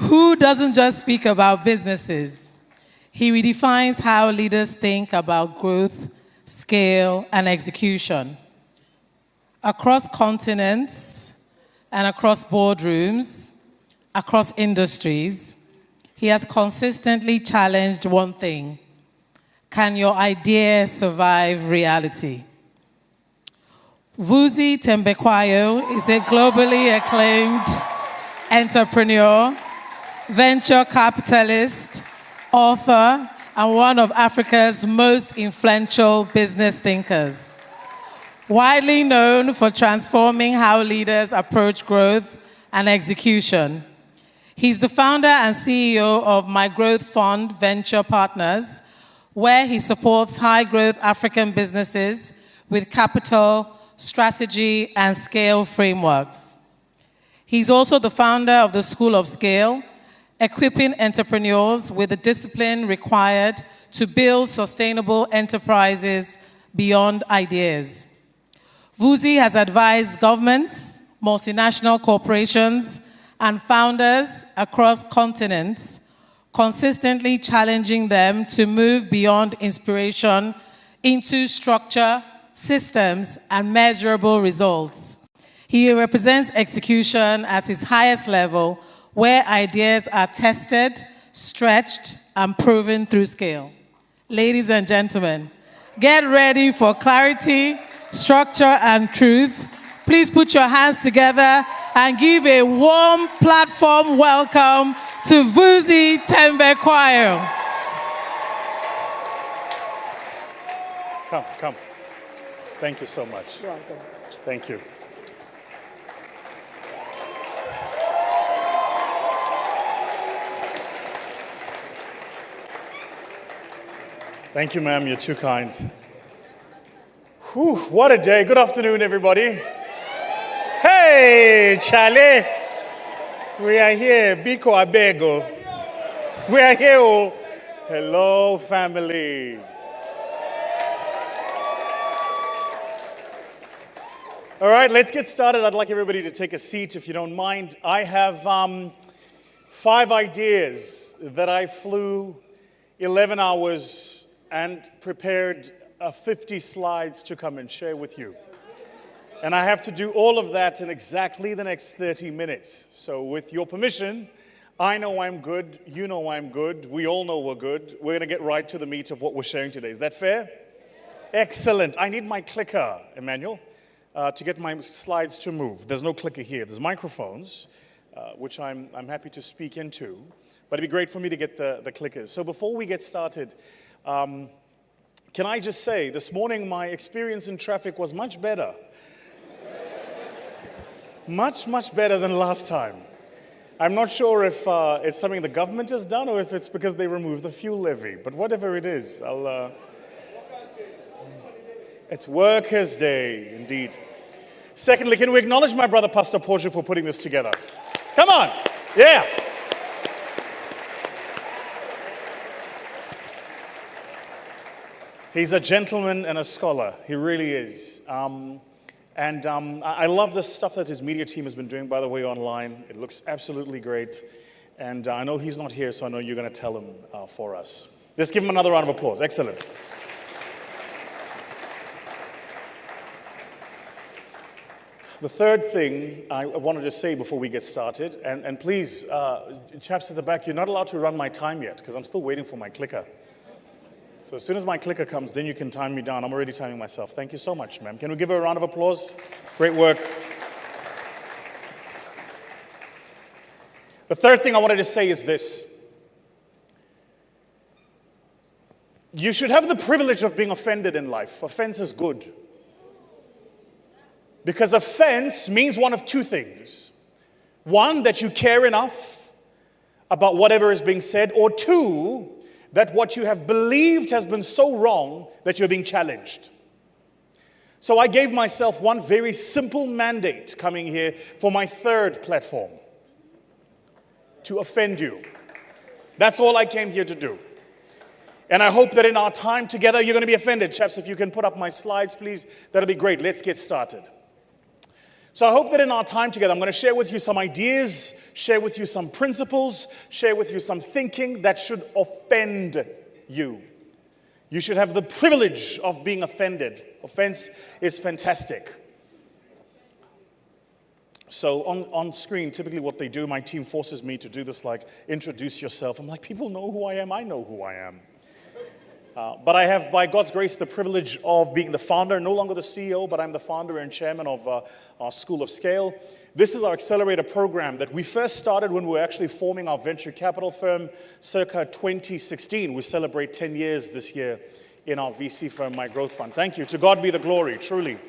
who doesn't just speak about businesses. He redefines how leaders think about growth, scale, and execution. Across continents and across boardrooms, across industries, he has consistently challenged one thing: can your idea survive reality? Vusi Thembekwayo is a globally acclaimed entrepreneur, venture capitalist, author, and one of Africa's most influential business thinkers. Widely known for transforming how leaders approach growth and execution, he's the founder and CEO of My Growth Fund Venture Partners, where he supports high-growth African businesses with capital, strategy, and scale frameworks. He's also the founder of the School of Scale, equipping entrepreneurs with the discipline required to build sustainable enterprises beyond ideas. Vusi has advised governments, multinational corporations, and founders across continents, consistently challenging them to move beyond inspiration into structure, systems, and measurable results. He represents execution at its highest level, where ideas are tested, stretched, and proven through scale. Ladies and gentlemen, get ready for clarity, structure, and truth. Please put your hands together and give a warm platform welcome to Vusi Thembekwayo. Come. Thank you so much. You're welcome. Thank you. Thank you, ma'am. You're too kind. Whew, what a day. Good afternoon, everybody. Hey, Charlie. We are here. Biko Abego. We are here. Oh. Hello, family. All right, let's get started. I'd like everybody to take a seat, if you don't mind. I have 5 ideas that I flew 11 hours and prepared 50 slides to come and share with you. And I have to do all of that in exactly the next 30 minutes. So with your permission, I know I'm good, you know I'm good, we all know we're good. We're going to get right to the meat of what we're sharing today. Is that fair? Excellent. I need my clicker, Emmanuel, to get my slides to move. There's no clicker here. There's microphones, which I'm happy to speak into. But it'd be great for me to get the clickers. So before we get started, can I just say, this morning my experience in traffic was much better. Much better than last time. I'm not sure if it's something the government has done or if it's because they removed the fuel levy. But whatever it is, it's Workers' Day, indeed. Secondly, can we acknowledge my brother, Pastor Portia, for putting this together? Come on. Yeah. He's a gentleman and a scholar. He really is. I love the stuff that his media team has been doing, by the way, online. It looks absolutely great. And I know he's not here, so I know you're going to tell him for us. Let's give him another round of applause. Excellent. The third thing I wanted to say before we get started, and please, chaps at the back, you're not allowed to run my time yet, because I'm still waiting for my clicker. So as soon as my clicker comes, then you can time me down. I'm already timing myself. Thank you so much, ma'am. Can we give her a round of applause? Great work. The third thing I wanted to say is this. You should have the privilege of being offended in life. Offense is good. Because offense means one of 2 things. 1, that you care enough about whatever is being said, or 2, that what you have believed has been so wrong that you're being challenged. So I gave myself one very simple mandate coming here for my third platform: to offend you. That's all I came here to do. And I hope that in our time together, you're going to be offended. Chaps, if you can put up my slides, please, that'll be great. Let's get started. So I hope that in our time together, I'm going to share with you some ideas, share with you some principles, share with you some thinking that should offend you. You should have the privilege of being offended. Offense is fantastic. So on screen, typically what they do, my team forces me to do this, like, introduce yourself. I'm like, people know who I am. I know who I am. But I have, by God's grace, the privilege of being the founder, no longer the CEO, but I'm the founder and chairman of our School of Scale. This is our accelerator program that we first started when we were actually forming our venture capital firm circa 2016. We celebrate 10 years this year in our VC firm, My Growth Fund. Thank you. To God be the glory, truly.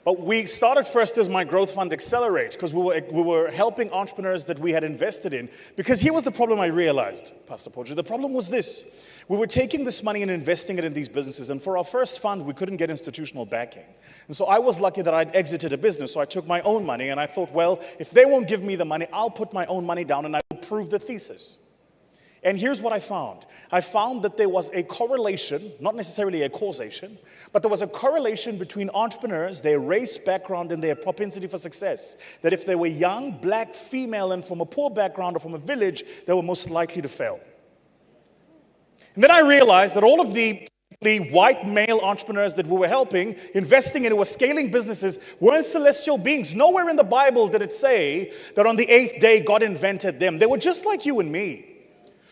But we started first as My Growth Fund Accelerate because we were helping entrepreneurs that we had invested in. Because here was the problem I realized, Pastor Porter. The problem was this. We were taking this money and investing it in these businesses. And for our first fund, we couldn't get institutional backing. And so I was lucky that I'd exited a business. So I took my own money and I thought, well, if they won't give me the money, I'll put my own money down and I will prove the thesis. And here's what I found. I found that there was a correlation, not necessarily a causation, but there was a correlation between entrepreneurs, their race, background, and their propensity for success. That if they were young, black, female, and from a poor background or from a village, they were most likely to fail. And then I realized that all of the white male entrepreneurs that we were helping, investing in, who were scaling businesses, weren't celestial beings. Nowhere in the Bible did it say that on the 8th day God invented them. They were just like you and me.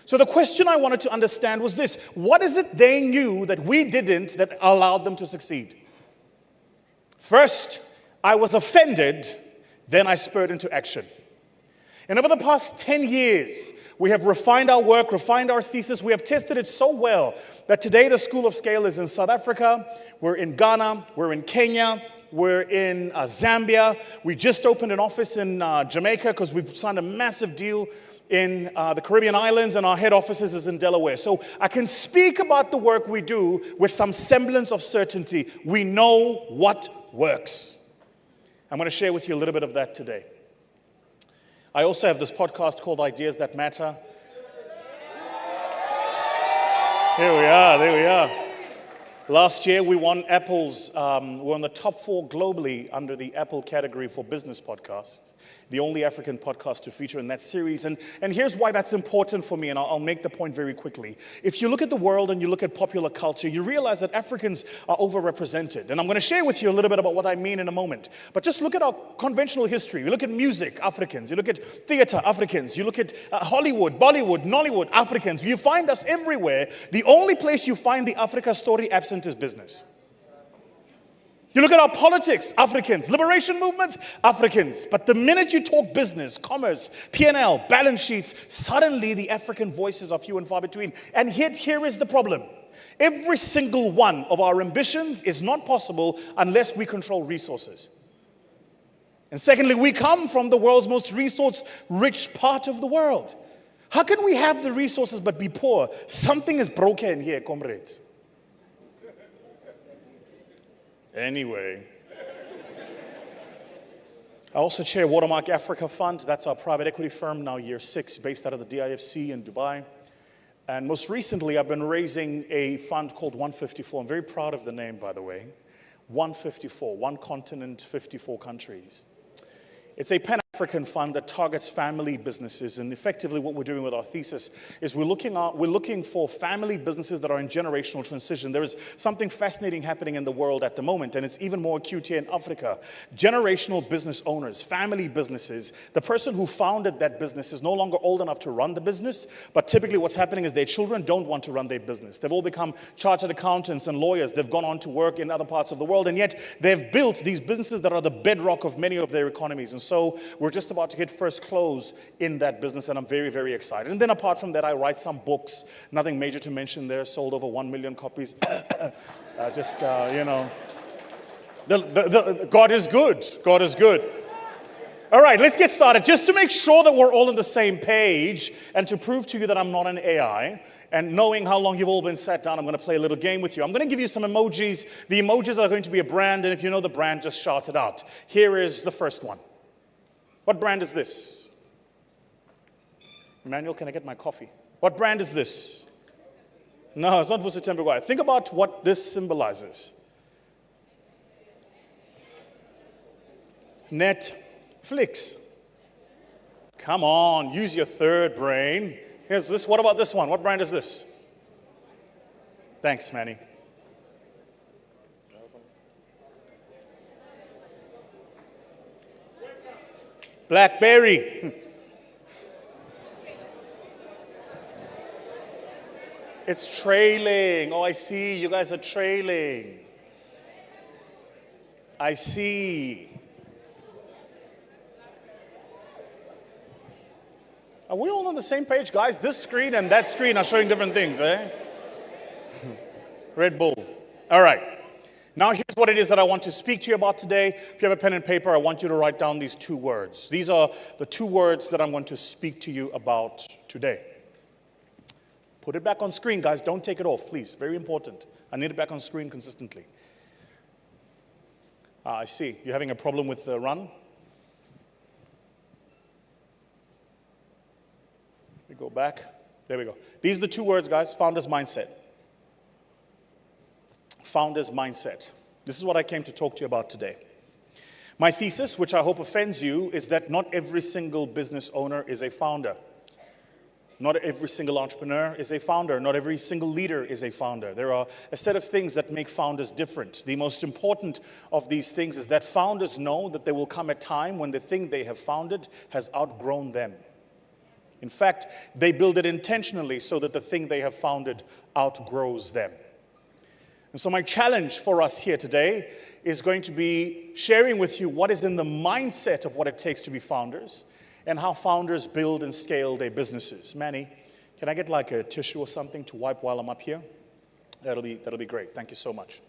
So the question I wanted to understand was this: what is it they knew that we didn't that allowed them to succeed? First, I was offended, then I spurred into action. And over the past 10 years, we have refined our work, refined our thesis. We have tested it so well that today the School of Scale is in South Africa, we're in Ghana, we're in Kenya, we're in Zambia. We just opened an office in Jamaica because we've signed a massive deal in the Caribbean islands, and our head offices is in Delaware. So I can speak about the work we do with some semblance of certainty. We know what works. I'm going to share with you a little bit of that today. I also have this podcast called Ideas That Matter. Here we are, there we are. Last year, we won Apple's, we're on the top 4 globally under the Apple category for business podcasts, the only African podcast to feature in that series. And here's why that's important for me, and I'll make the point very quickly. If you look at the world and you look at popular culture, you realize that Africans are overrepresented. And I'm going to share with you a little bit about what I mean in a moment. But just look at our conventional history. You look at music, Africans. You look at theater, Africans. You look at Hollywood, Bollywood, Nollywood, Africans. You find us everywhere. The only place you find the Africa story absent is business. You look at our politics, Africans. Liberation movements, Africans. But the minute you talk business, commerce, P&L, balance sheets, suddenly the African voices are few and far between. And here is the problem. Every single one of our ambitions is not possible unless we control resources. And secondly, we come from the world's most resource-rich part of the world. How can we have the resources but be poor? Something is broken here, comrades. Anyway, I also chair Watermark Africa Fund. That's our private equity firm, now year 6, based out of the DIFC in Dubai. And most recently, I've been raising a fund called 154. I'm very proud of the name, by the way. 154, one continent, 54 countries. It's a Pan-African fund that targets family businesses, and effectively what we're doing with our thesis is we're looking for family businesses that are in generational transition. There is something fascinating happening in the world at the moment, and it's even more acute here in Africa. Generational business owners, family businesses, the person who founded that business is no longer old enough to run the business, but typically what's happening is their children don't want to run their business. They've all become chartered accountants and lawyers. They've gone on to work in other parts of the world, and yet they've built these businesses that are the bedrock of many of their economies. And so we're just about to hit first close in that business, and I'm very, very excited. And then apart from that, I write some books, nothing major to mention there, sold over 1 million copies. You know, God is good. God is good. All right, let's get started. Just to make sure that we're all on the same page and to prove to you that I'm not an AI, and knowing how long you've all been sat down, I'm going to play a little game with you. I'm going to give you some emojis. The emojis are going to be a brand, and if you know the brand, just shout it out. Here is the first one. What brand is this? Emmanuel, can I get my coffee? What brand is this? No, it's not Vusi Thembekwayo. Think about what this symbolizes. Netflix. Come on, use your third brain. Here's this. What about this one? What brand is this? Thanks, Manny. BlackBerry. It's trailing. Oh, I see. You guys are trailing. I see. Are we all on the same page, guys? This screen and that screen are showing different things, eh? Red Bull. All right. Now here's what it is that I want to speak to you about today. If you have a pen and paper, I want you to write down these two words. These are the two words that I'm going to speak to you about today. Put it back on screen, guys. Don't take it off, please. Very important. I need it back on screen consistently. I see. You're having a problem with the run? We go back. There we go. These are the two words, guys. Founder's mindset. Founder's mindset. This is what I came to talk to you about today. My thesis, which I hope offends you, is that not every single business owner is a founder. Not every single entrepreneur is a founder. Not every single leader is a founder. There are a set of things that make founders different. The most important of these things is that founders know that there will come a time when the thing they have founded has outgrown them. In fact, they build it intentionally so that the thing they have founded outgrows them. And so my challenge for us here today is going to be sharing with you what is in the mindset of what it takes to be founders, and how founders build and scale their businesses. Manny, can I get like a tissue or something to wipe while I'm up here? That'll be great. Thank you so much.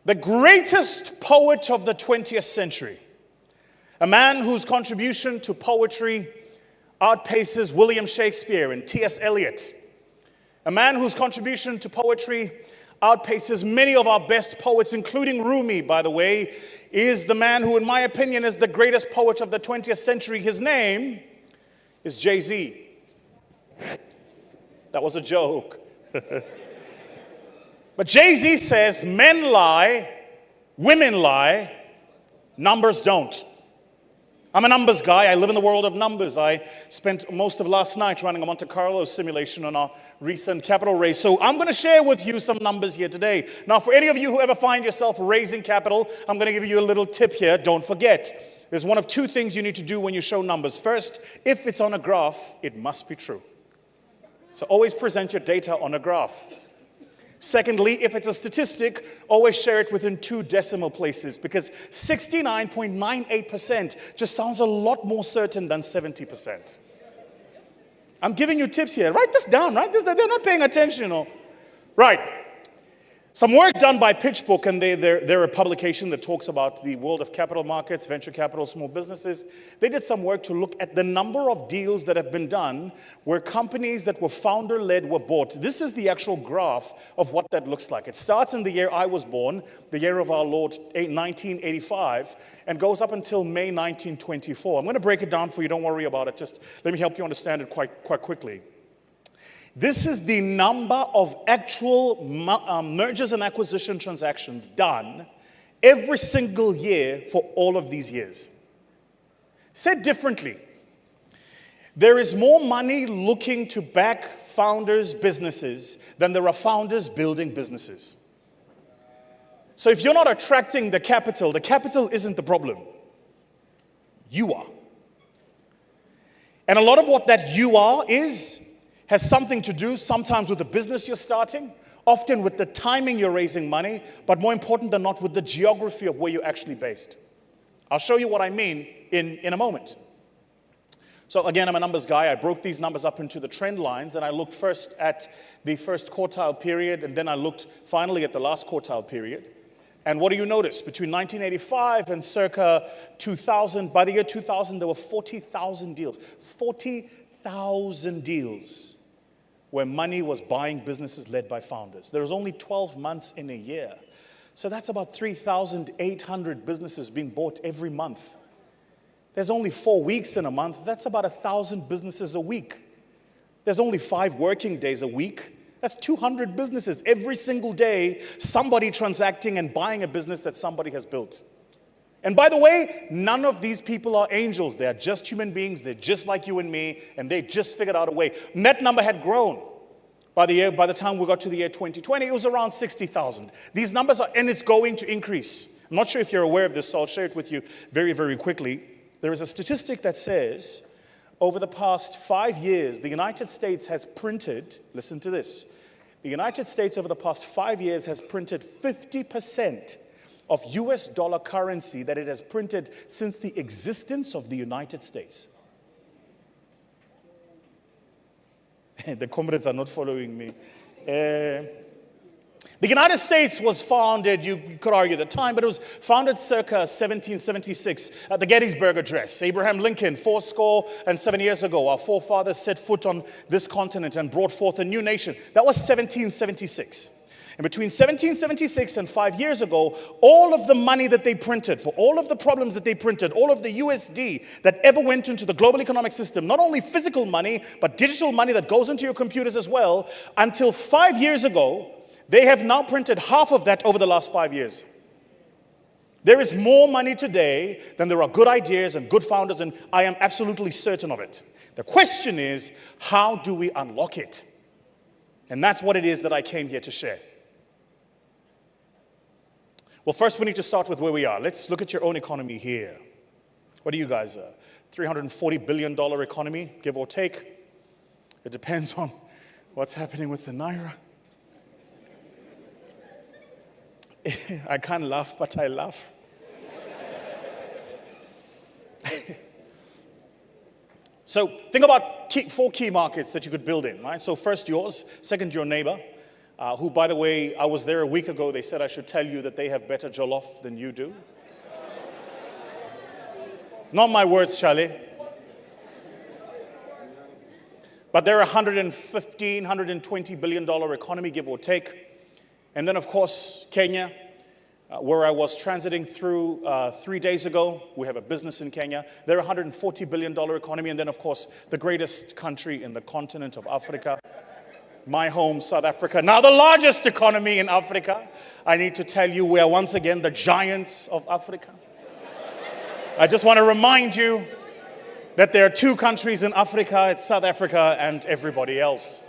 The greatest poet of the 20th century, a man whose contribution to poetry outpaces William Shakespeare and T.S. Eliot, a man whose contribution to poetry outpaces many of our best poets, including Rumi, by the way, is the man who, in my opinion, is the greatest poet of the 20th century. His name is Jay-Z. That was a joke. But Jay-Z says, men lie, women lie, numbers don't. I'm a numbers guy. I live in the world of numbers. I spent most of last night running a Monte Carlo simulation on our recent capital raise. So I'm going to share with you some numbers here today. Now, for any of you who ever find yourself raising capital, I'm going to give you a little tip here. Don't forget, there's one of two things you need to do when you show numbers. First, if it's on a graph, it must be true. So always present your data on a graph. Secondly, if it's a statistic, always share it within 2 decimal places, because 69.98% just sounds a lot more certain than 70%. I'm giving you tips here. Write this down, right? They're not paying attention, you know. Right. Some work done by PitchBook, and they're a publication that talks about the world of capital markets, venture capital, small businesses. They did some work to look at the number of deals that have been done where companies that were founder-led were bought. This is the actual graph of what that looks like. It starts in the year I was born, the year of our Lord, 1985, and goes up until May 1924. I'm going to break it down for you. Don't worry about it. Just let me help you understand it quite quickly. This is the number of actual mergers and acquisition transactions done every single year for all of these years. Said differently, there is more money looking to back founders' businesses than there are founders building businesses. So if you're not attracting the capital isn't the problem. You are. And a lot of what that you are has something to do sometimes with the business you're starting, often with the timing you're raising money, but more important than not, with the geography of where you're actually based. I'll show you what I mean in a moment. So again, I'm a numbers guy. I broke these numbers up into the trend lines, and I looked first at the first quartile period, and then I looked finally at the last quartile period. And what do you notice? Between 1985 and circa 2000, by the year 2000, there were 40,000 deals. 40,000 deals where money was buying businesses led by founders. There was only 12 months in a year. So that's about 3,800 businesses being bought every month. There's only 4 weeks in a month. That's about 1,000 businesses a week. There's only 5 working days a week. That's 200 businesses every single day, somebody transacting and buying a business that somebody has built. And by the way, none of these people are angels. They are just human beings. They're just like you and me, and they just figured out a way. And that number had grown. By the time we got to the year 2020, it was around 60,000. These numbers are, and it's going to increase. I'm not sure if you're aware of this, so I'll share it with you very, very quickly. There is a statistic that says, over the past 5 years, the United States has printed, listen to this, the United States over the past 5 years has printed 50% of US dollar currency that it has printed since the existence of the United States. The comrades are not following me. The United States was founded, you could argue the time, but it was founded circa 1776 at the Gettysburg Address. Abraham Lincoln, 77 years ago, our forefathers set foot on this continent and brought forth a new nation. That was 1776. And between 1776 and 5 years ago, all of the money that they printed, for all of the problems that they printed, all of the USD that ever went into the global economic system, not only physical money, but digital money that goes into your computers as well, until 5 years ago, they have now printed half of that over the last 5 years. There is more money today than there are good ideas and good founders, and I am absolutely certain of it. The question is, how do we unlock it? And that's what it is that I came here to share. Well, first we need to start with where we are. Let's look at your own economy here. What are you guys? $340 billion economy, give or take. It depends on what's happening with the Naira. I can't laugh, but I laugh. So think about four key markets that you could build in, right? So first yours, second your neighbor, who, by the way, I was there a week ago. They said I should tell you that they have better jollof than you do. Not my words, Charlie. But they're a $115, $120 billion economy, give or take. And then, of course, Kenya, where I was transiting through 3 days ago. We have a business in Kenya. They're a $140 billion economy. And then, of course, the greatest country in the continent of Africa, my home, South Africa, now the largest economy in Africa. I need to tell you, we are once again the giants of Africa. I just want to remind you that there are two countries in Africa. It's South Africa and everybody else.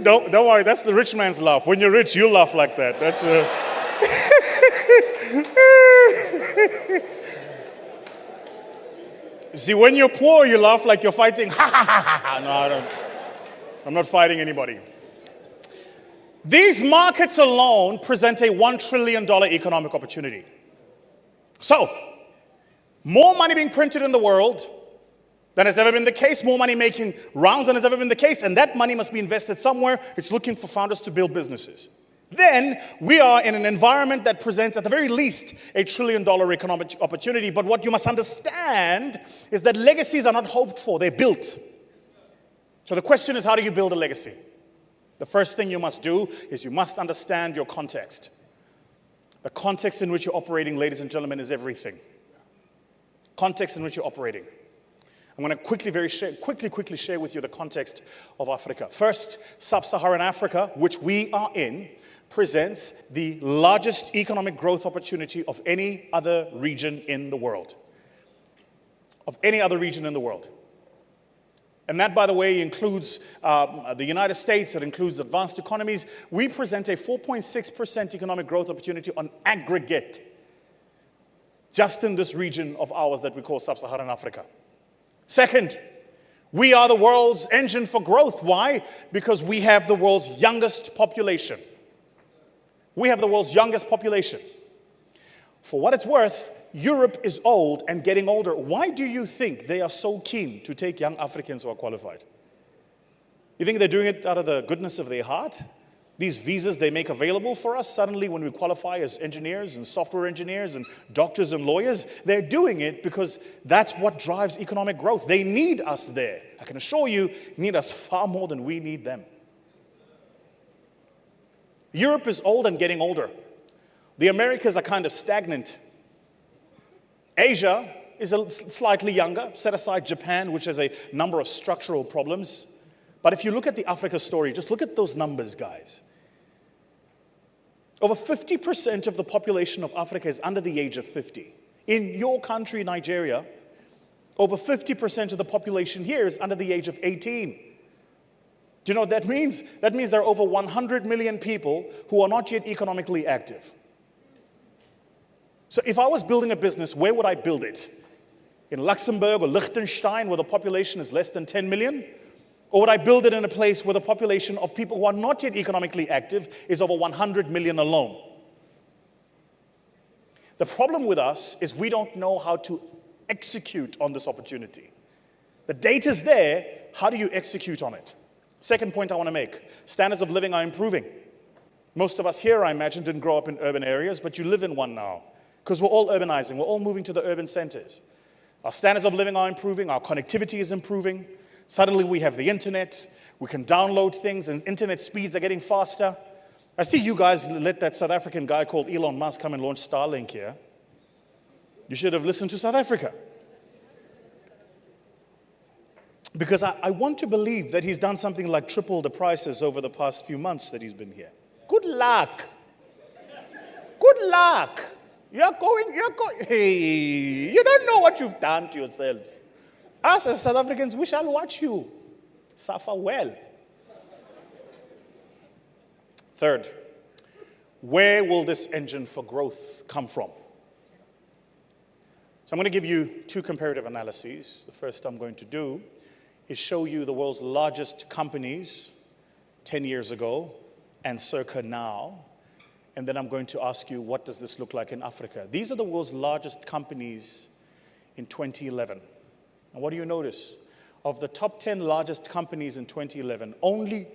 Don't worry, that's the rich man's laugh. When you're rich, you laugh like that. That's See, when you're poor, you laugh like you're fighting. Ha ha ha ha. No, I don't. I'm not fighting anybody. These markets alone present a $1 trillion economic opportunity. So, more money being printed in the world than has ever been the case, more money making rounds than has ever been the case, and that money must be invested somewhere. It's looking for founders to build businesses. Then we are in an environment that presents, at the very least, a $1 trillion economic opportunity. But what you must understand is that legacies are not hoped for, they're built. So the question is, how do you build a legacy? The first thing you must do is you must understand your context. The context in which you're operating, ladies and gentlemen, is everything. Context in which you're operating. I'm going to quickly share with you the context of Africa. First, sub-Saharan Africa, which we are in, presents the largest economic growth opportunity of any other region in the world. Of any other region in the world. And that, by the way, includes the United States. It includes advanced economies. We present a 4.6% economic growth opportunity on aggregate, just in this region of ours that we call sub-Saharan Africa. Second, we are the world's engine for growth. Why? Because we have the world's youngest population. We have the world's youngest population. For what it's worth, Europe is old and getting older. Why do you think they are so keen to take young Africans who are qualified? You think they're doing it out of the goodness of their heart? These visas they make available for us suddenly when we qualify as engineers and software engineers and doctors and lawyers, they're doing it because that's what drives economic growth. They need us there. I can assure you, need us far more than we need them. Europe is old and getting older. The Americas are kind of stagnant. Asia is slightly younger. Set aside Japan, which has a number of structural problems. But if you look at the Africa story, just look at those numbers, guys. Over 50% of the population of Africa is under the age of 50. In your country, Nigeria, over 50% of the population here is under the age of 18. Do you know what that means? That means there are over 100 million people who are not yet economically active. So if I was building a business, where would I build it? In Luxembourg or Liechtenstein, where the population is less than 10 million? Or would I build it in a place where the population of people who are not yet economically active is over 100 million alone? The problem with us is we don't know how to execute on this opportunity. The data's there. How do you execute on it? Second point I want to make. Standards of living are improving. Most of us here, I imagine, didn't grow up in urban areas, but you live in one now because we're all urbanizing. We're all moving to the urban centers. Our standards of living are improving. Our connectivity is improving. Suddenly we have the internet. We can download things, and internet speeds are getting faster. I see you guys let that South African guy called Elon Musk come and launch Starlink here. You should have listened to South Africa. Because I want to believe that he's done something like triple the prices over the past few months that he's been here. Good luck. Good luck. You're going, hey, you don't know what you've done to yourselves. Us as South Africans, we shall watch you suffer well. Third, where will this engine for growth come from? So I'm going to give you two comparative analyses. The first I'm going to do is show you the world's largest companies 10 years ago and circa now. And then I'm going to ask you, what does this look like in Africa? These are the world's largest companies in 2011. And what do you notice? Of the top 10 largest companies in 2011, only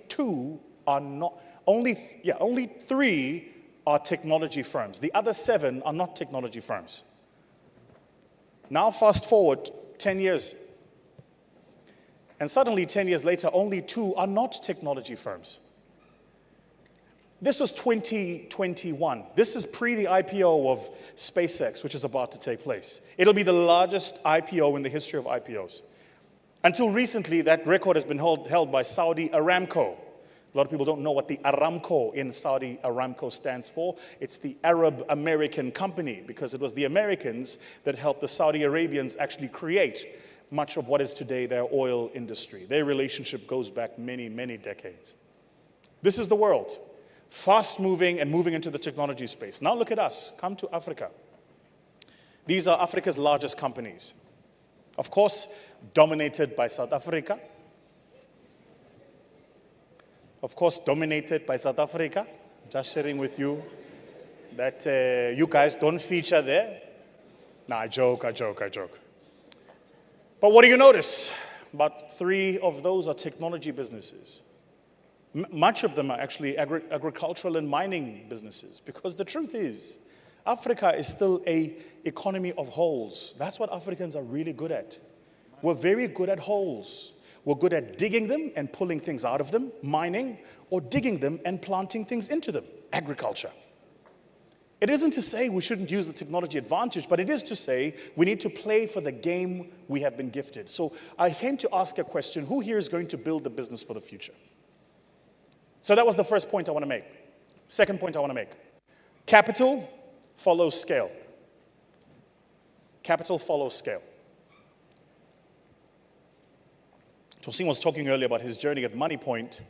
three are technology firms. The other 7 are not technology firms. Now fast forward 10 years. And suddenly 10 years later, only 2 are not technology firms. This was 2021. This is pre the IPO of SpaceX, which is about to take place. It'll be the largest IPO in the history of IPOs. Until recently, that record has been held by Saudi Aramco. A lot of people don't know what the Aramco in Saudi Aramco stands for. It's the Arab American company, because it was the Americans that helped the Saudi Arabians actually create much of what is today their oil industry. Their relationship goes back many, many decades. This is the world. Fast moving and moving into the technology space. Now look at us. Come to Africa. These are Africa's largest companies. Of course, dominated by South Africa. Of course, dominated by South Africa. Just sharing with you that you guys don't feature there. Nah, I joke. But what do you notice? About 3 of those are technology businesses. Much of them are actually agricultural and mining businesses, because the truth is, Africa is still an economy of holes. That's what Africans are really good at. We're very good at holes. We're good at digging them and pulling things out of them, mining, or digging them and planting things into them, agriculture. It isn't to say we shouldn't use the technology advantage, but it is to say we need to play for the game we have been gifted. So I came to ask a question: who here is going to build the business for the future? So that was the first point I want to make. Second point I want to make. Capital follows scale. Capital follows scale. Tosin was talking earlier about his journey at Money Point.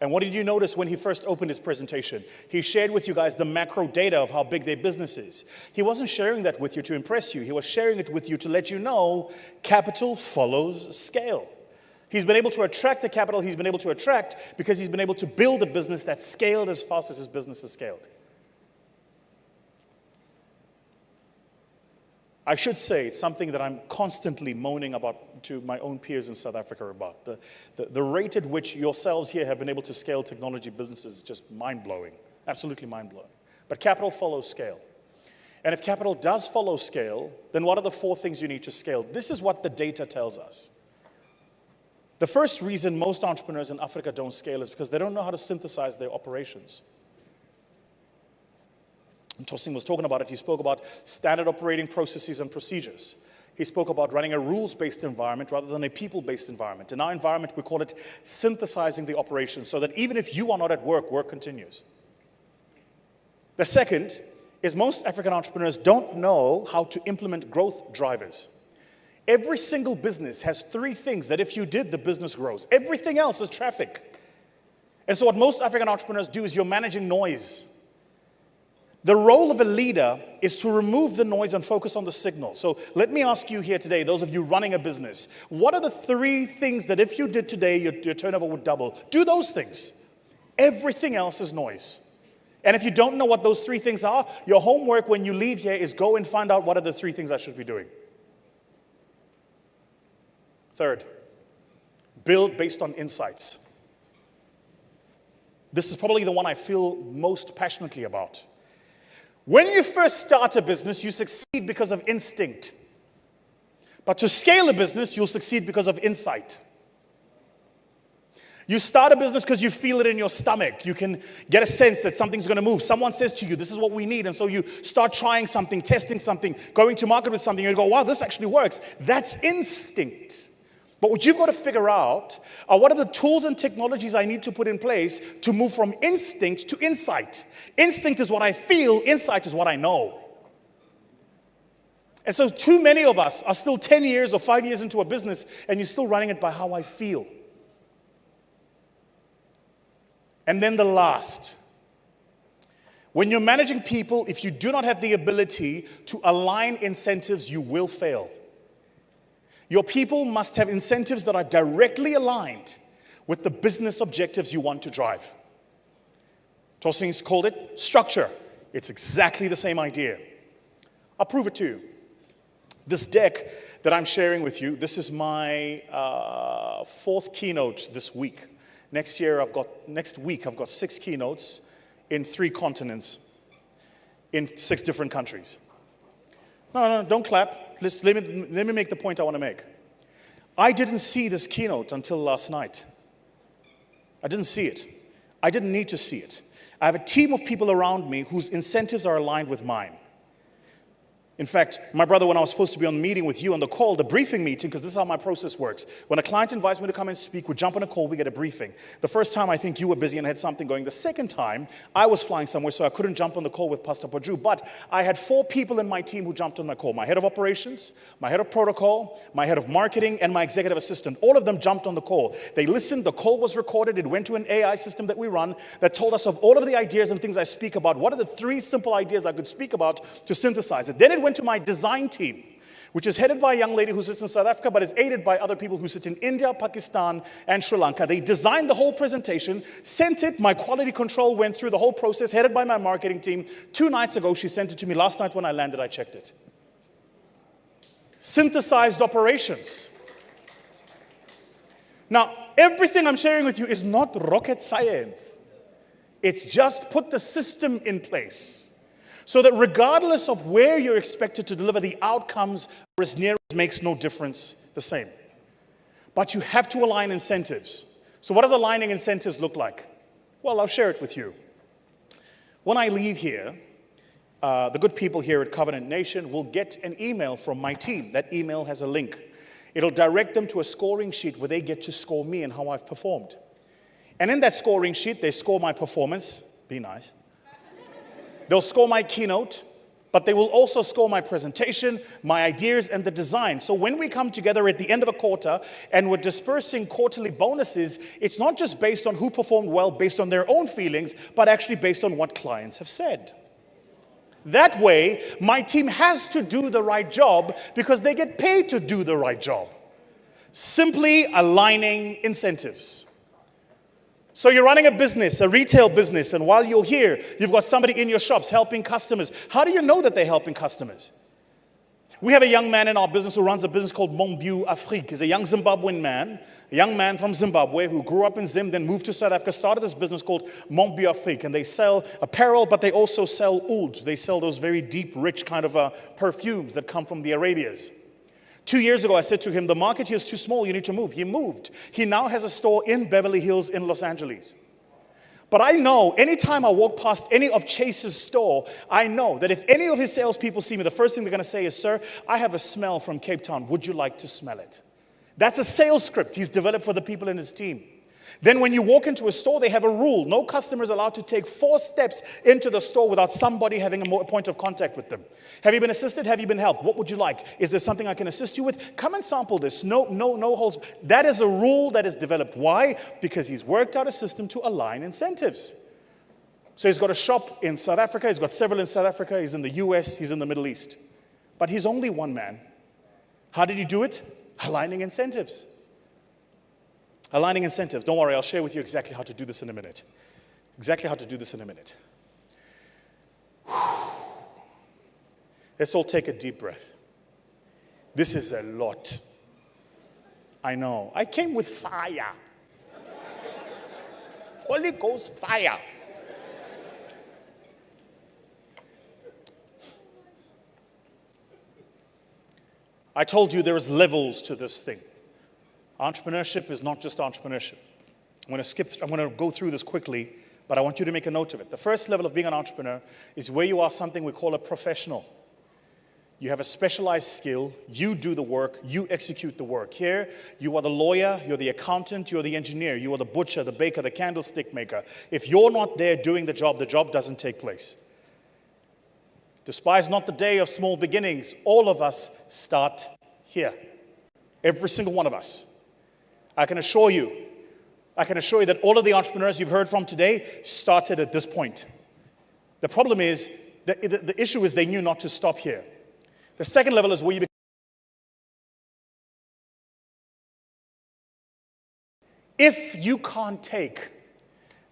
And what did you notice when he first opened his presentation? He shared with you guys the macro data of how big their business is. He wasn't sharing that with you to impress you. He was sharing it with you to let you know capital follows scale. He's been able to attract the capital he's been able to attract because he's been able to build a business that's scaled as fast as his business has scaled. I should say it's something that I'm constantly moaning about to my own peers in South Africa about. The rate at which yourselves here have been able to scale technology businesses is just mind-blowing, absolutely mind-blowing. But capital follows scale. And if capital does follow scale, then what are the 4 things you need to scale? This is what the data tells us. The first reason most entrepreneurs in Africa don't scale is because they don't know how to synthesize their operations. And Tosin was talking about it. He spoke about standard operating processes and procedures. He spoke about running a rules-based environment rather than a people-based environment. In our environment, we call it synthesizing the operation so that even if you are not at work, work continues. The second is most African entrepreneurs don't know how to implement growth drivers. Every single business has 3 things that if you did, the business grows. Everything else is traffic. And so what most African entrepreneurs do is you're managing noise. The role of a leader is to remove the noise and focus on the signal. So let me ask you here today, those of you running a business, what are the 3 things that if you did today, your turnover would double? Do those things. Everything else is noise. And if you don't know what those 3 things are, your homework when you leave here is go and find out what are the 3 things I should be doing. Third, build based on insights. This is probably the one I feel most passionately about. When you first start a business, you succeed because of instinct. But to scale a business, you'll succeed because of insight. You start a business because you feel it in your stomach. You can get a sense that something's going to move. Someone says to you, this is what we need. And so you start trying something, testing something, going to market with something, and you go, wow, this actually works. That's instinct. But what you've got to figure out are what are the tools and technologies I need to put in place to move from instinct to insight. Instinct is what I feel, insight is what I know. And so too many of us are still 10 years or 5 years into a business and you're still running it by how I feel. And then the last. When you're managing people, if you do not have the ability to align incentives, you will fail. Your people must have incentives that are directly aligned with the business objectives you want to drive. Tossing's called it structure. It's exactly the same idea. I'll prove it to you. This deck that I'm sharing with you, this is my 4th keynote this week. Next week, I've got 6 keynotes in 3 continents, in 6 different countries. No, don't clap. Let me make the point I want to make. I didn't see this keynote until last night. I didn't see it. I didn't need to see it. I have a team of people around me whose incentives are aligned with mine. In fact, my brother, when I was supposed to be on the meeting with you on the call, the briefing meeting, because this is how my process works. When a client invites me to come and speak, we jump on a call, we get a briefing. The first time, I think you were busy and had something going. The second time, I was flying somewhere, so I couldn't jump on the call with Pastor Padru. But I had 4 people in my team who jumped on my call. My head of operations, my head of protocol, my head of marketing, and my executive assistant. All of them jumped on the call. They listened, the call was recorded, it went to an AI system that we run that told us of all of the ideas and things I speak about. What are the 3 simple ideas I could speak about to synthesize it? Then it went to my design team, which is headed by a young lady who sits in South Africa, but is aided by other people who sit in India, Pakistan, and Sri Lanka. They designed the whole presentation, sent it, my quality control went through the whole process, headed by my marketing team. 2 nights ago, she sent it to me. Last night when I landed, I checked it. Synthesized operations. Now, everything I'm sharing with you is not rocket science. It's just put the system in place. So that regardless of where you're expected to deliver, the outcomes are as near as makes no difference the same. But you have to align incentives. So what does aligning incentives look like? Well, I'll share it with you. When I leave here, the good people here at Covenant Nation will get an email from my team. That email has a link. It'll direct them to a scoring sheet where they get to score me and how I've performed. And in that scoring sheet, they score my performance. Be nice. They'll score my keynote, but they will also score my presentation, my ideas, and the design. So when we come together at the end of a quarter and we're dispersing quarterly bonuses, it's not just based on who performed well based on their own feelings, but actually based on what clients have said. That way, my team has to do the right job because they get paid to do the right job. Simply aligning incentives. So you're running a business, a retail business, and while you're here, you've got somebody in your shops helping customers. How do you know that they're helping customers? We have a young man in our business who runs a business called Mon Afrique. He's a young Zimbabwean man, a young man from Zimbabwe who grew up in Zim, then moved to South Africa, started this business called Mon Afrique. And they sell apparel, but they also sell oud. They sell those very deep, rich kind of perfumes that come from the Arabias. 2 years ago, I said to him, the market here is too small, you need to move. He moved. He now has a store in Beverly Hills in Los Angeles. But I know anytime I walk past any of Chase's store, I know that if any of his salespeople see me, the first thing they're going to say is, "Sir, I have a smell from Cape Town. Would you like to smell it?" That's a sales script he's developed for the people in his team. Then when you walk into a store, they have a rule. No customer is allowed to take 4 steps into the store without somebody having a point of contact with them. Have you been assisted? Have you been helped? What would you like? Is there something I can assist you with? Come and sample this. No holds. That is a rule that is developed. Why? Because he's worked out a system to align incentives. So he's got a shop in South Africa. He's got several in South Africa. He's in the US. He's in the Middle East. But he's only one man. How did he do it? Aligning incentives. Aligning incentives. Don't worry, I'll share with you exactly how to do this in a minute. Exactly how to do this in a minute. Let's all take a deep breath. This is a lot. I know. I came with fire. Holy Ghost fire. I told you there is levels to this thing. Entrepreneurship is not just entrepreneurship. I'm going to go through this quickly, but I want you to make a note of it. The first level of being an entrepreneur is where you are something we call a professional. You have a specialized skill, you do the work, you execute the work. Here, you are the lawyer, you're the accountant, you're the engineer, you are the butcher, the baker, the candlestick maker. If you're not there doing the job doesn't take place. Despise not the day of small beginnings. All of us start here. Every single one of us. I can assure you that all of the entrepreneurs you've heard from today started at this point. The problem is, the issue is they knew not to stop here. The second level is where you become. If you can't take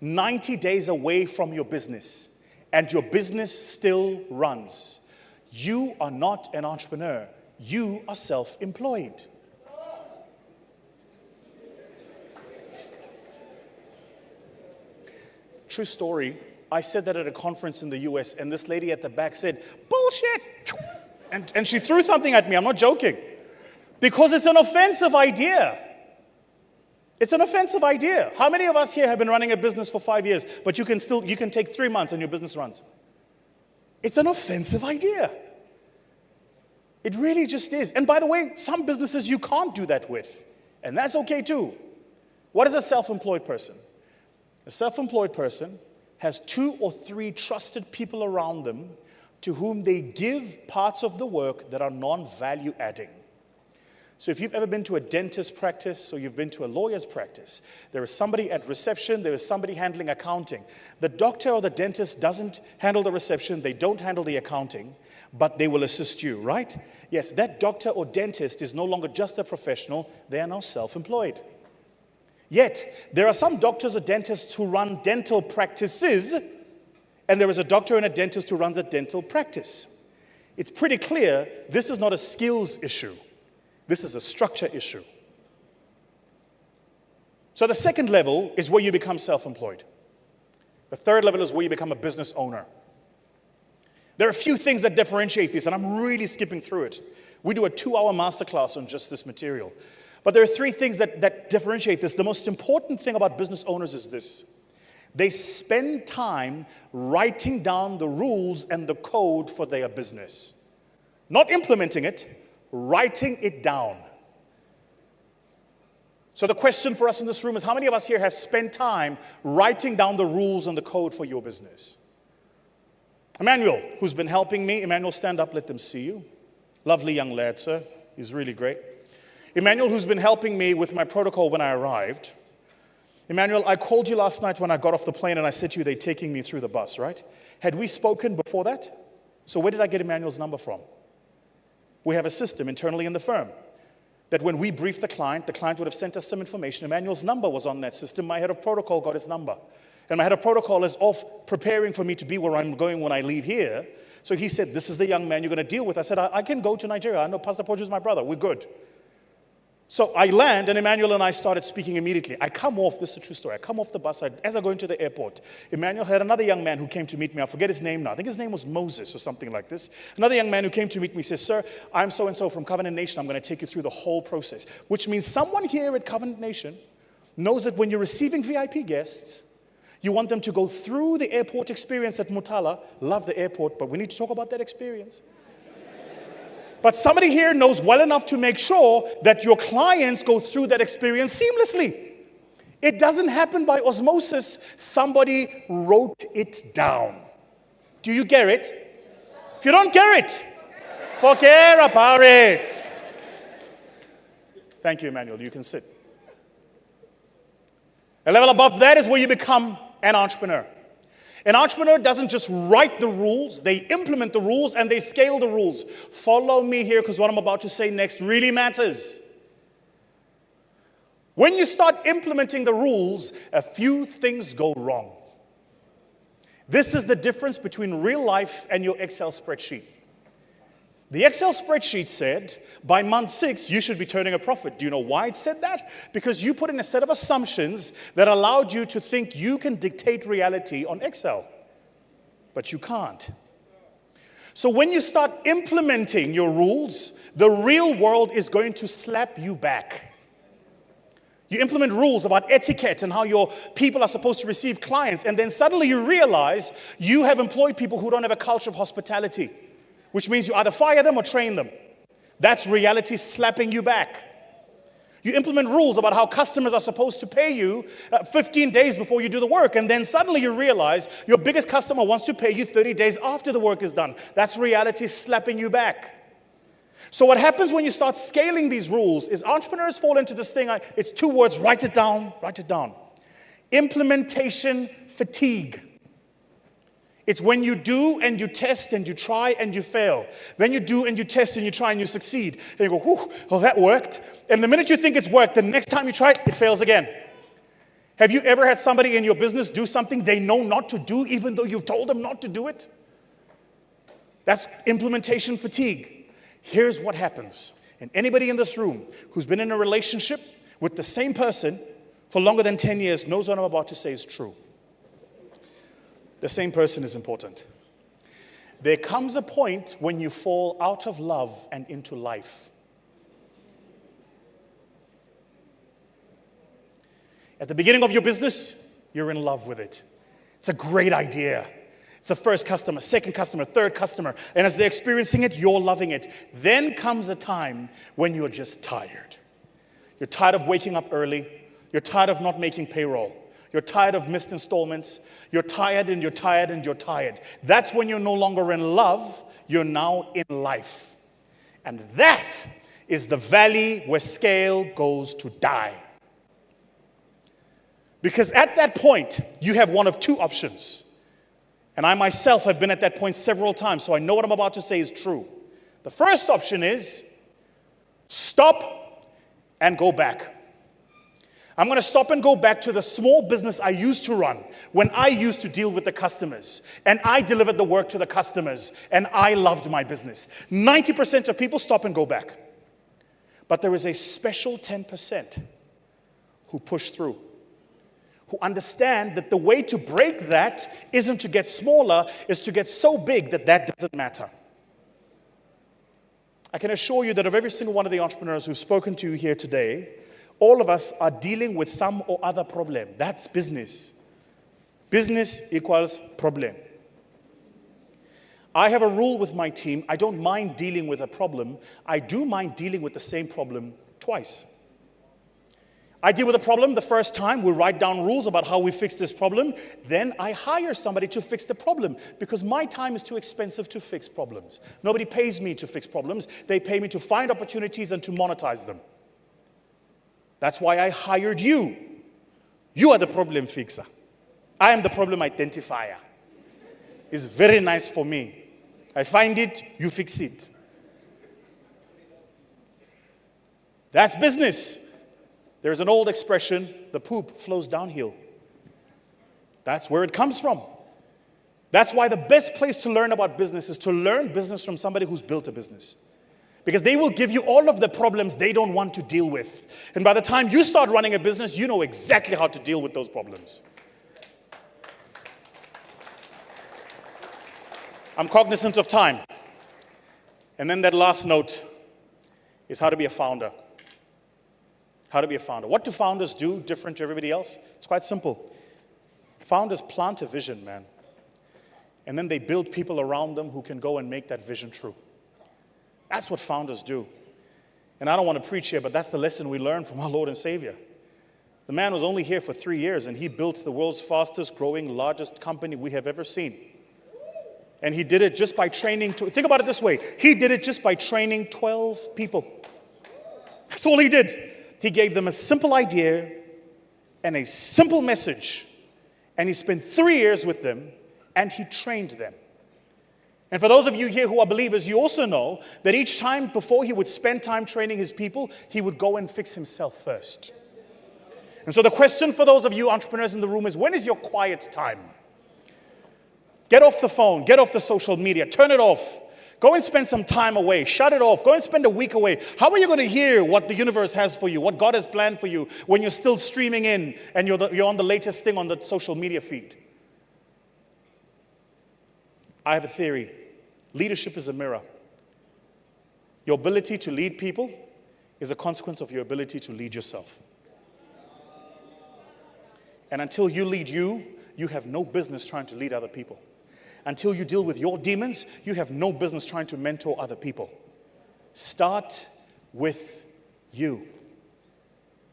90 days away from your business and your business still runs, you are not an entrepreneur. You are self-employed. True story. I said that at a conference in the US, and this lady at the back said, "Bullshit!" And she threw something at me. I'm not joking. Because it's an offensive idea. It's an offensive idea. How many of us here have been running a business for 5 years, but you can take 3 months and your business runs? It's an offensive idea. It really just is. And by the way, some businesses you can't do that with. And that's okay too. What is a self-employed person? A self-employed person has 2 or 3 trusted people around them to whom they give parts of the work that are non-value adding. So if you've ever been to a dentist practice or you've been to a lawyer's practice, there is somebody at reception, there is somebody handling accounting. The doctor or the dentist doesn't handle the reception, they don't handle the accounting, but they will assist you, right? Yes, that doctor or dentist is no longer just a professional, they are now self-employed. Yet, there are some doctors or dentists who run dental practices, and there is a doctor and a dentist who runs a dental practice. It's pretty clear this is not a skills issue. This is a structure issue. So the second level is where you become self-employed. The third level is where you become a business owner. There are a few things that differentiate this, and I'm really skipping through it. We do a 2-hour masterclass on just this material. But there are 3 things that differentiate this. The most important thing about business owners is this. They spend time writing down the rules and the code for their business. Not implementing it, writing it down. So the question for us in this room is, how many of us here have spent time writing down the rules and the code for your business? Emmanuel, who's been helping me. Emmanuel, stand up, let them see you. Lovely young lad, sir. He's really great. Emmanuel, who's been helping me with my protocol when I arrived. Emmanuel, I called you last night when I got off the plane and I said to you, they're taking me through the bus, right? Had we spoken before that? So where did I get Emmanuel's number from? We have a system internally in the firm that when we briefed the client would have sent us some information. Emmanuel's number was on that system. My head of protocol got his number. And my head of protocol is off preparing for me to be where I'm going when I leave here. So he said, this is the young man you're going to deal with. I said, I can go to Nigeria. I know Pastor Poju is my brother. We're good. So I land, and Emmanuel and I started speaking immediately. I come off, this is a true story, I come off the bus, as I go into the airport, Emmanuel had another young man who came to meet me. I forget his name now. I think his name was Moses or something like this. Another young man who came to meet me says, sir, I'm so-and-so from Covenant Nation. I'm going to take you through the whole process. Which means someone here at Covenant Nation knows that when you're receiving VIP guests, You want them to go through the airport experience at Mutala. Love the airport, but we need to talk about that experience. But somebody here knows well enough to make sure that your clients go through that experience seamlessly. It doesn't happen by osmosis. Somebody wrote it down. Do you get it? If you don't get it, forget about it. Thank you, Emmanuel. You can sit. A level above that is where you become an entrepreneur. An entrepreneur doesn't just write the rules, they implement the rules and they scale the rules. Follow me here because what I'm about to say next really matters. When you start implementing the rules, a few things go wrong. This is the difference between real life and your Excel spreadsheet. The Excel spreadsheet said, by month 6, you should be turning a profit. Do you know why it said that? Because you put in a set of assumptions that allowed you to think you can dictate reality on Excel. But you can't. So when you start implementing your rules, the real world is going to slap you back. You implement rules about etiquette and how your people are supposed to receive clients, and then suddenly you realize you have employed people who don't have a culture of hospitality, which means you either fire them or train them. That's reality slapping you back. You implement rules about how customers are supposed to pay you 15 days before you do the work, and then suddenly you realize your biggest customer wants to pay you 30 days after the work is done. That's reality slapping you back. So what happens when you start scaling these rules is entrepreneurs fall into this thing, it's 2 words, write it down, write it down. Implementation fatigue. It's when you do and you test and you try and you fail. Then you do and you test and you try and you succeed. And you go, whew, oh, that worked. And the minute you think it's worked, the next time you try it, it fails again. Have you ever had somebody in your business do something they know not to do even though you've told them not to do it? That's implementation fatigue. Here's what happens. And anybody in this room who's been in a relationship with the same person for longer than 10 years knows what I'm about to say is true. The same person is important. There comes a point when you fall out of love and into life. At the beginning of your business, you're in love with it. It's a great idea. It's the first customer, second customer, third customer. And as they're experiencing it, you're loving it. Then comes a time when you're just tired. You're tired of waking up early. You're tired of not making payroll. You're tired of missed installments. You're tired and you're tired and you're tired. That's when you're no longer in love. You're now in life. And that is the valley where scale goes to die. Because at that point, you have one of 2 options. And I myself have been at that point several times, so I know what I'm about to say is true. The first option is stop and go back. I'm going to stop and go back to the small business I used to run when I used to deal with the customers and I delivered the work to the customers and I loved my business. 90% of people stop and go back. But there is a special 10% who push through, who understand that the way to break that isn't to get smaller, is to get so big that that doesn't matter. I can assure you that of every single one of the entrepreneurs who've spoken to you here today, all of us are dealing with some or other problem. That's business. Business equals problem. I have a rule with my team. I don't mind dealing with a problem. I do mind dealing with the same problem twice. I deal with a problem the first time. We write down rules about how we fix this problem. Then I hire somebody to fix the problem because my time is too expensive to fix problems. Nobody pays me to fix problems. They pay me to find opportunities and to monetize them. That's why I hired you. You are the problem fixer. I am the problem identifier. It's very nice for me. I find it, you fix it. That's business. There's an old expression, the poop flows downhill. That's where it comes from. That's why the best place to learn about business is to learn business from somebody who's built a business. Because they will give you all of the problems they don't want to deal with. And by the time you start running a business, you know exactly how to deal with those problems. I'm cognizant of time. And then that last note is how to be a founder. How to be a founder. What do founders do different to everybody else? It's quite simple. Founders plant a vision, man. And then they build people around them who can go and make that vision true. That's what founders do. And I don't want to preach here, but that's the lesson we learned from our Lord and Savior. The man was only here for 3 years, and he built the world's fastest growing, largest company we have ever seen. And he did it just by training, think about it this way. He did it just by training 12 people. That's all he did. He gave them a simple idea and a simple message. And he spent 3 years with them, and he trained them. And for those of you here who are believers, you also know that each time before he would spend time training his people, he would go and fix himself first. And so the question for those of you entrepreneurs in the room is, when is your quiet time? Get off the phone, get off the social media, turn it off. Go and spend some time away, shut it off, go and spend a week away. How are you going to hear what the universe has for you, what God has planned for you when you're still streaming in and you're on the latest thing on the social media feed? I have a theory. Leadership is a mirror. Your ability to lead people is a consequence of your ability to lead yourself. And until you lead you, you have no business trying to lead other people. Until you deal with your demons, you have no business trying to mentor other people. Start with you.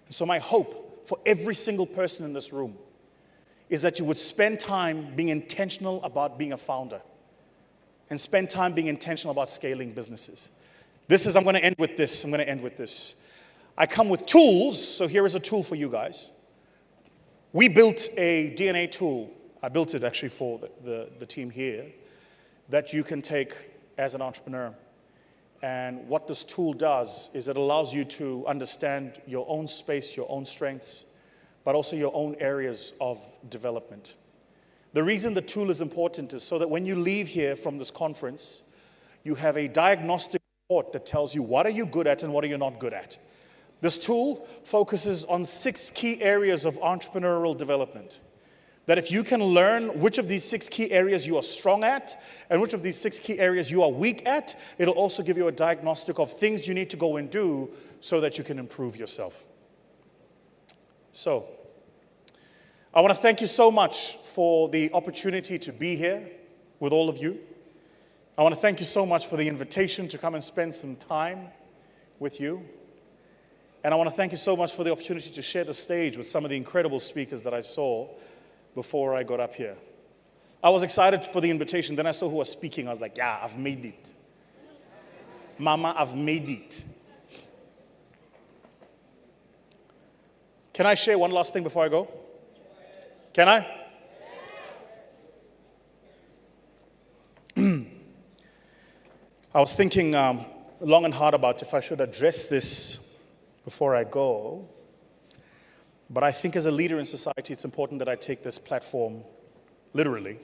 And so my hope for every single person in this room is that you would spend time being intentional about being a founder and spend time being intentional about scaling businesses. I'm going to end with this. I come with tools, so here is a tool for you guys. We built a DNA tool. I built it actually for the team here that you can take as an entrepreneur. And what this tool does is it allows you to understand your own space, your own strengths, but also your own areas of development. The reason the tool is important is so that when you leave here from this conference, you have a diagnostic report that tells you what are you good at and what are you not good at. This tool focuses on 6 key areas of entrepreneurial development. That if you can learn which of these 6 key areas you are strong at and which of these 6 key areas you are weak at, it'll also give you a diagnostic of things you need to go and do so that you can improve yourself. So, I want to thank you so much for the opportunity to be here with all of you. I want to thank you so much for the invitation to come and spend some time with you. And I want to thank you so much for the opportunity to share the stage with some of the incredible speakers that I saw before I got up here. I was excited for the invitation. Then I saw who was speaking. I was like, yeah, I've made it. Mama, I've made it. Can I share one last thing before I go? Can I? I was thinking long and hard about if I should address this before I go. But I think as a leader in society, it's important that I take this platform, literally,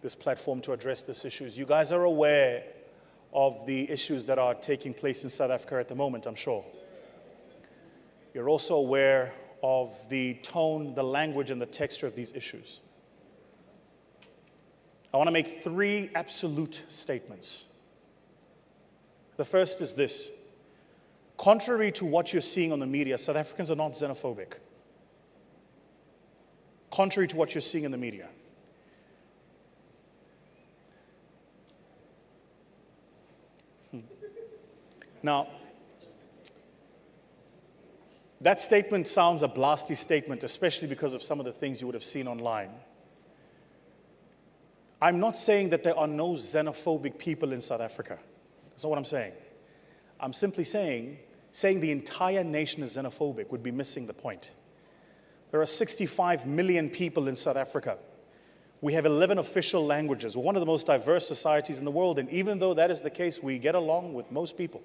this platform to address these issues. You guys are aware of the issues that are taking place in South Africa at the moment, I'm sure. You're also aware of the tone, the language, and the texture of these issues. I want to make 3 absolute statements. The first is this. Contrary to what you're seeing on the media, South Africans are not xenophobic. Contrary to what you're seeing in the media. Now, that statement sounds a blasty statement, especially because of some of the things you would have seen online. I'm not saying that there are no xenophobic people in South Africa. That's not what I'm saying. I'm simply saying the entire nation is xenophobic would be missing the point. There are 65 million people in South Africa. We have 11 official languages. We're one of the most diverse societies in the world, and even though that is the case, we get along with most people.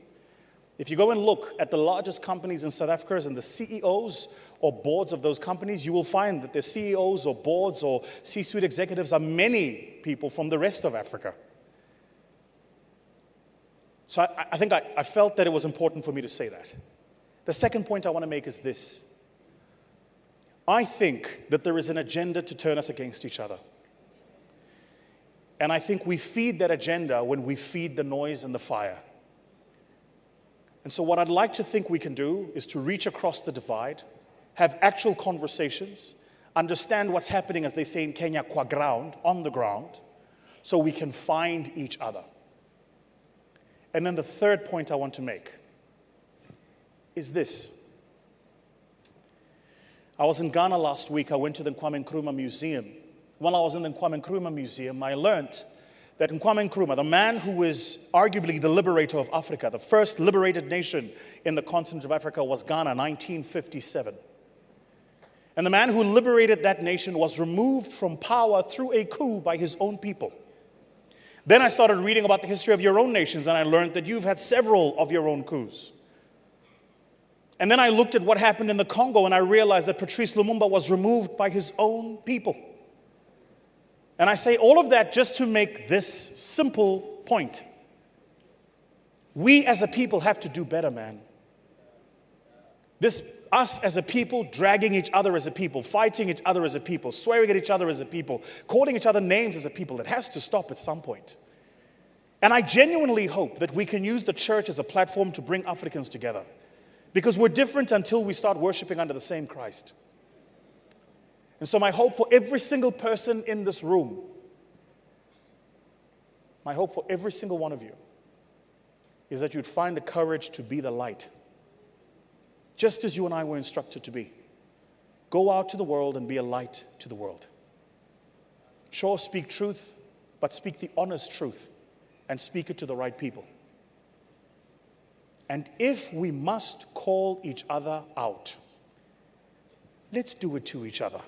If you go and look at the largest companies in South Africa and the CEOs or boards of those companies, you will find that the CEOs or boards or C-suite executives are many people from the rest of Africa. So I think I felt that it was important for me to say that. The second point I want to make is this. I think that there is an agenda to turn us against each other. And I think we feed that agenda when we feed the noise and the fire. And so what I'd like to think we can do is to reach across the divide, have actual conversations, understand what's happening, as they say in Kenya, kwa ground, on the ground, so we can find each other. And then the third point I want to make is this. I was in Ghana last week. I went to the Kwame Nkrumah Museum. While I was in the Kwame Nkrumah Museum, I learned that Kwame Nkrumah, the man who is arguably the liberator of Africa, the first liberated nation in the continent of Africa, was Ghana, 1957. And the man who liberated that nation was removed from power through a coup by his own people. Then I started reading about the history of your own nations, and I learned that you've had several of your own coups. And then I looked at what happened in the Congo, and I realized that Patrice Lumumba was removed by his own people. And I say all of that just to make this simple point. We as a people have to do better, man. Us as a people, dragging each other as a people, fighting each other as a people, swearing at each other as a people, calling each other names as a people, it has to stop at some point. And I genuinely hope that we can use the church as a platform to bring Africans together. Because we're different until we start worshiping under the same Christ. And so my hope for every single person in this room, my hope for every single one of you, is that you'd find the courage to be the light. Just as you and I were instructed to be. Go out to the world and be a light to the world. Sure, speak truth, but speak the honest truth and speak it to the right people. And if we must call each other out, let's do it to each other.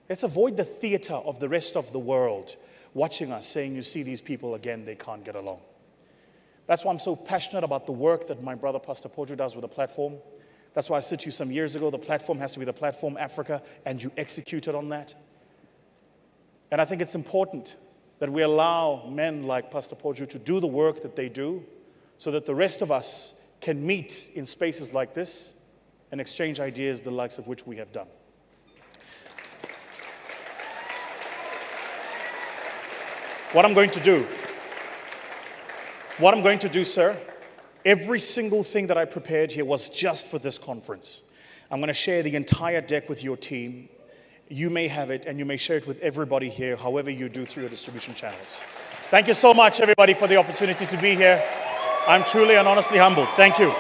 Let's avoid the theater of the rest of the world watching us saying, you see these people again, they can't get along. That's why I'm so passionate about the work that my brother Pastor Poju does with the platform. That's why I said to you some years ago, the platform has to be the platform Africa, and you executed on that. And I think it's important that we allow men like Pastor Poju to do the work that they do, so that the rest of us can meet in spaces like this and exchange ideas, the likes of which we have done. What I'm going to do, sir, every single thing that I prepared here was just for this conference. I'm going to share the entire deck with your team. You may have it, and you may share it with everybody here, however you do through your distribution channels. Thank you so much, everybody, for the opportunity to be here. I'm truly and honestly humbled. Thank you.